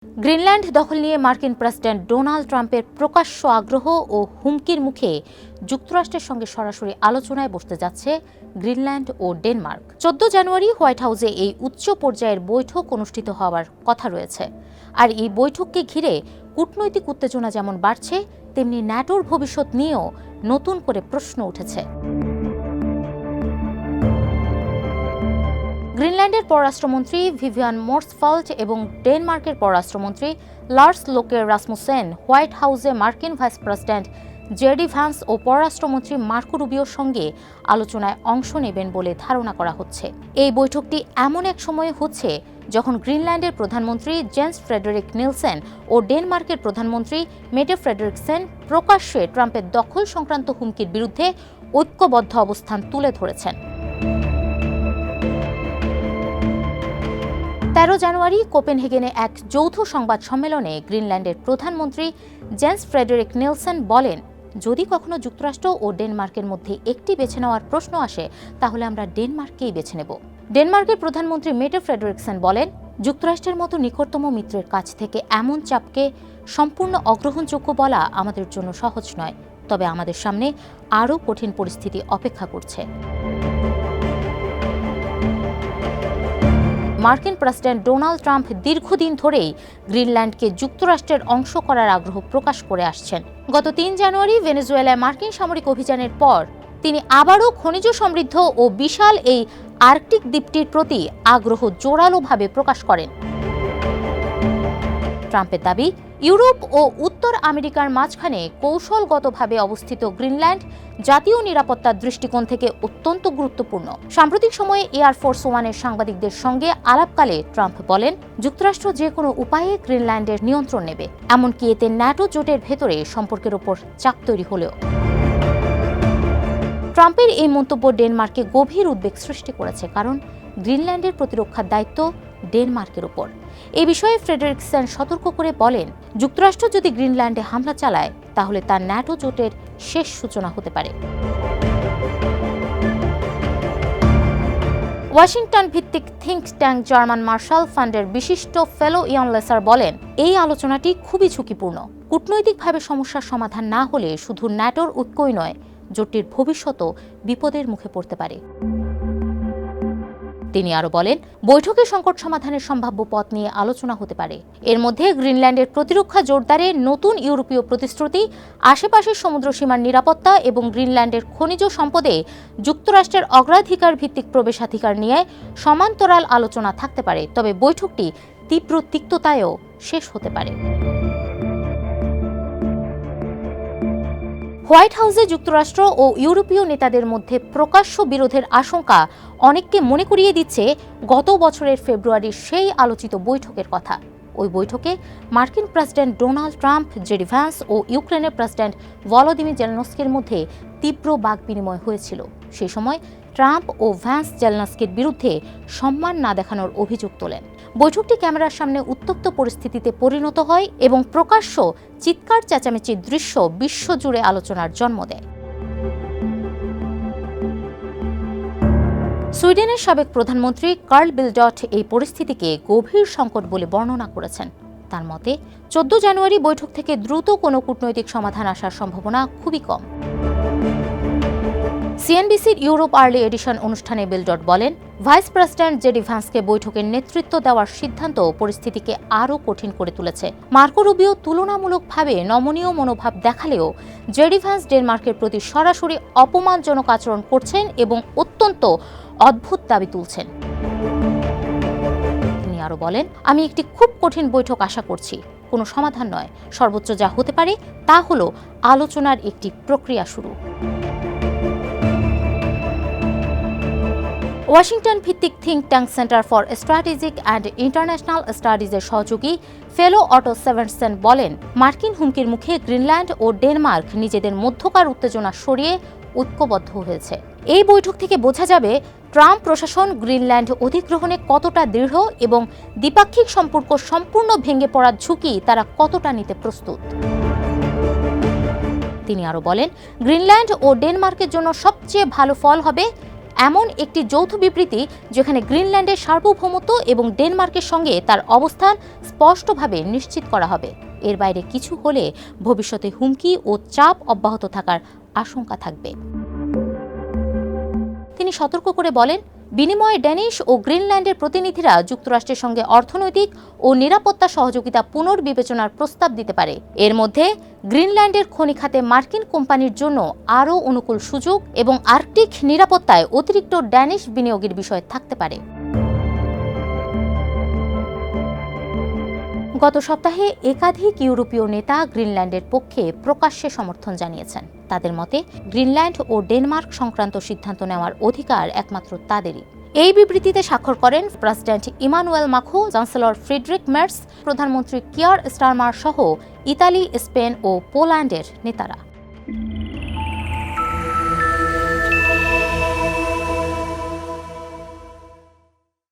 Greenland দখল নিয়ে মার্কিন প্রেসিডেন্ট ডোনাল্ড ট্রাম্পের প্রকাশ্য আগ্রহ ও হুমকির মুখে যুক্তরাষ্ট্রের সঙ্গে সরাসরি আলোচনায় বসতে যাচ্ছে গ্রিনল্যান্ড ও ডেনমার্ক। 14 জানুয়ারি হোয়াইট হাউসে এই উচ্চ পর্যায়ের বৈঠক অনুষ্ঠিত হওয়ার কথা রয়েছে। আর এই বৈঠককে ঘিরে কূটনৈতিক উত্তেজনা যেমন বাড়ছে, তেমনি ন্যাটোর ভবিষ্যৎ নিয়েও নতুন করে প্রশ্ন উঠেছে। গ্রিনল্যান্ডের পররাষ্ট্রমন্ত্রী ভিভিয়ান মোর্সফল্ট এবং ডেনমার্কের পররাষ্ট্রমন্ত্রী লার্স লোকে রাসমুসেন হোয়াইট হাউসে মার্কিন ভাইস প্রেসিডেন্ট জেডি ভ্যান্স ও পররাষ্ট্রমন্ত্রী মার্কো রুবিওর সঙ্গে আলোচনায় অংশ নেবেন বলে ধারণা করা হচ্ছে। এই বৈঠকটি এমন এক সময়ে হচ্ছে যখন গ্রিনল্যান্ডের প্রধানমন্ত্রী জেন্স ফ্রেডেরিক নিলসেন ও ডেনমার্কের প্রধানমন্ত্রী মেটে ফ্রেডেরিকসেন প্রকাশ্যে ট্রাম্পের দখল সংক্রান্ত হুমকির বিরুদ্ধে ঐক্যবদ্ধ অবস্থান তুলে ধরেছেন। 13 জানুয়ারি কোপেনহেগেনে এক যৌথ সংবাদ সম্মেলনে গ্রিনল্যান্ডের প্রধানমন্ত্রী জেন্স ফ্রেডেরিক নিলসেন বলেন, যদি কখনো যুক্তরাষ্ট্র ও ডেনমার্কের মধ্যে একটি বেছে নেওয়ার প্রশ্ন আসে, তাহলে আমরা ডেনমার্ককেই বেছে নেব। ডেনমার্কের প্রধানমন্ত্রী মেটে ফ্রেডেরিকসেন বলেন, যুক্তরাষ্ট্রের মতো নিকটতম মিত্রের কাছ থেকে এমন চাপকে সম্পূর্ণ অগ্রহণযোগ্য বলা আমাদের জন্য সহজ নয়, তবে আমাদের সামনে আরও কঠিন পরিস্থিতি অপেক্ষা করছে। মার্কিন প্রেসিডেন্ট ডোনাল্ড ট্রাম্প দীর্ঘদিন ধরেই গ্রিনল্যান্ডকে যুক্তরাষ্ট্রের অংশ করার আগ্রহ প্রকাশ করে আসছেন। গত 3 জানুয়ারি ভেনেজুয়েলায় মার্কিন সামরিক অভিযানের পর তিনি আবারও খনিজ সমৃদ্ধ ও বিশাল এই আর্কটিক দ্বীপটির প্রতি আগ্রহ জোরালোভাবে প্রকাশ করেন। ট্রাম্পের দাবি, ইউরোপ ও উত্তর আমেরিকার মাঝখানে কৌশলগতভাবে অবস্থিত গ্রিনল্যান্ড জাতীয় নিরাপত্তার দৃষ্টিকোণ থেকে অত্যন্ত গুরুত্বপূর্ণ। সাম্প্রতিক সময়ে এয়ারফোর্স ওয়ানের সাংবাদিকদের সঙ্গে আলাপকালে ট্রাম্প বলেন, যুক্তরাষ্ট্র যে কোনো উপায়ে গ্রিনল্যান্ডের নিয়ন্ত্রণ নেবে, এমনকি এতে ন্যাটো জোটের ভেতরে সম্পর্কের ওপর চাপ তৈরি হলেও। ট্রাম্পের এই মন্তব্য ডেনমার্কে গভীর উদ্বেগ সৃষ্টি করেছে, কারণ গ্রিনল্যান্ডের প্রতিরক্ষার দায়িত্ব ডেনমার্কের ওপর। এই বিষয়ে ফ্রেডেরিকসেন সতর্ক করে বলেন, যুক্তরাষ্ট্র যদি গ্রিনল্যান্ডে হামলা চালায়, তাহলে তার ন্যাটো জোটের শেষ সূচনা হতে পারে। ওয়াশিংটন ভিত্তিক থিঙ্ক ট্যাঙ্ক জার্মান মার্শাল ফান্ডের বিশিষ্ট ফেলো ইয়ান লেসার বলেন, এই আলোচনাটি খুবই ঝুঁকিপূর্ণ। কূটনৈতিকভাবে সমস্যার সমাধান না হলে শুধু ন্যাটোর ঐক্যই নয়, জোটটির ভবিষ্যতও বিপদের মুখে পড়তে পারে। তিনি আরও বলেন, বৈঠকে সংকট সমাধানের সম্ভাব্য পথ নিয়ে আলোচনা হতে পারে। এর মধ্যে গ্রিনল্যান্ডের প্রতিরক্ষা জোরদারে নতুন ইউরোপীয় প্রতিশ্রুতি, আশেপাশের সমুদ্রসীমার নিরাপত্তা এবং গ্রিনল্যান্ডের খনিজ সম্পদে যুক্তরাষ্ট্রের অগ্রাধিকার ভিত্তিক প্রবেশাধিকার নিয়ে সমান্তরাল আলোচনা থাকতে পারে। তবে বৈঠকটি তীব্র তিক্ততায়ও শেষ হতে পারে। হোয়াইট হাউসে যুক্তরাষ্ট্র ও ইউরোপীয় নেতাদের মধ্যে প্রকাশ্য বিরোধের আশঙ্কা অনেককে মনে করিয়ে দিচ্ছে গত বছরের ফেব্রুয়ারির সেই আলোচিত বৈঠকের কথা। ওই বৈঠকে মার্কিন president Donald Trump, JD Vance ও ইউক্রেনের প্রেসিডেন্ট ভলোদিমির জেলেনস্কির মধ্যে তীব্র বাকবিনিময় হয়েছিল। সেই সময় ট্রাম্প ও ভ্যান্স জেলেনস্কির বিরুদ্ধে সম্মান না দেখানোর অভিযোগ তোলেন। বৈঠকটি ক্যামেরার সামনে উত্তপ্ত পরিস্থিতিতে পরিণত হয় এবং প্রকাশ্য চিৎকার চেঁচামেচির দৃশ্য বিশ্বজুড়ে আলোচনার জন্ম দেয়। সুইডেনের সাবেক প্রধানমন্ত্রী কার্ল বিলডট এই পরিস্থিতিকে গভীর সংকট বলে বর্ণনা করেছেন। তার মতে, 14 জানুয়ারি বৈঠক থেকে দ্রুত কোনো কূটনৈতিক সমাধান আসার সম্ভাবনা খুবই কম। সিএনবিসির ইউরোপ আর্লি এডিশন অনুষ্ঠানে বিলডট বলেন, ভাইস প্রেসিডেন্ট জেডি ভ্যান্সকে বৈঠকের নেতৃত্ব দেওয়ার সিদ্ধান্ত পরিস্থিতিকে আরও কঠিন করে তুলেছে। মার্কো রুবিও তুলনামূলকভাবে নমনীয় মনোভাব দেখালেও জেডি ভ্যান্স ডেনমার্কের প্রতি সরাসরি অপমানজনক আচরণ করছেন এবং অত্যন্ত অদ্ভুত দাবি তুলছেন। তিনি আরও বলেন, আমি একটি খুব কঠিন বৈঠক আশা করছি, কোনো সমাধান নয়। সর্বোচ্চ যা হতে পারে তা হলো আলোচনার একটি প্রক্রিয়া শুরু। ওয়াশিংটন ভিত্তিক think tank Center for strategic and international স্টাডিজের সহযোগী ফেলো অটো সেভেনসেন বলেন, মার্কিন হুমকির মুখে গ্রিনল্যান্ড ও ডেনমার্ক নিজেদের মধ্যকার উত্তেজনা সরিয়ে ঐক্যবদ্ধ হয়েছে। এই বৈঠক থেকে বোঝা যাবে ট্রাম্প প্রশাসন গ্রিনল্যান্ড অধিগ্রহণে কতটা দৃঢ় এবং দ্বিপাক্ষিক সম্পর্ক সম্পূর্ণ ভেঙে পড়ার ঝুঁকি তারা কতটা নিতে প্রস্তুত। তিনি আরও বলেন, গ্রিনল্যান্ড ও ডেনমার্কের জন্য সবচেয়ে ভালো ফল হবে এমন একটি যৌথ বিবৃতি যেখানে গ্রিনল্যান্ডের সার্বভৌমত্ব এবং ডেনমার্কের সঙ্গে তার অবস্থান স্পষ্টভাবে নিশ্চিত করা হবে। এর বাইরে কিছু হলে ভবিষ্যতে হুমকি ও চাপ অব্যাহত থাকার আশঙ্কা থাকবে। তিনি সতর্ক করে বলেন, বিনিময়ে ড্যানিশ ও গ্রিনল্যান্ডের প্রতিনিধিরা যুক্তরাষ্ট্রের সঙ্গে অর্থনৈতিক ও নিরাপত্তা সহযোগিতা পুনর্বিবেচনার প্রস্তাব দিতে পারে। এর মধ্যে গ্রিনল্যান্ডের খনি খাতে মার্কিন কোম্পানির জন্য আরও অনুকূল সুযোগ এবং আর্কটিক নিরাপত্তায় অতিরিক্ত ড্যানিশ বিনিয়োগের বিষয় থাকতে পারে। গত সপ্তাহে একাধিক ইউরোপীয় নেতা গ্রিনল্যান্ডের পক্ষে প্রকাশ্যে সমর্থন জানিয়েছেন। তাদের মতে গ্রিনল্যান্ড ও ডেনমার্ক সংক্রান্ত সিদ্ধান্ত নেওয়ার অধিকার একমাত্র তাদেরই। এই বিবৃতিতে স্বাক্ষর করেন president Emmanuel Macron, chancellor Friedrich Merz, প্রধানমন্ত্রী কিয়ার স্টারমার সহ ইতালি, স্পেন ও পোল্যান্ডের নেতারা।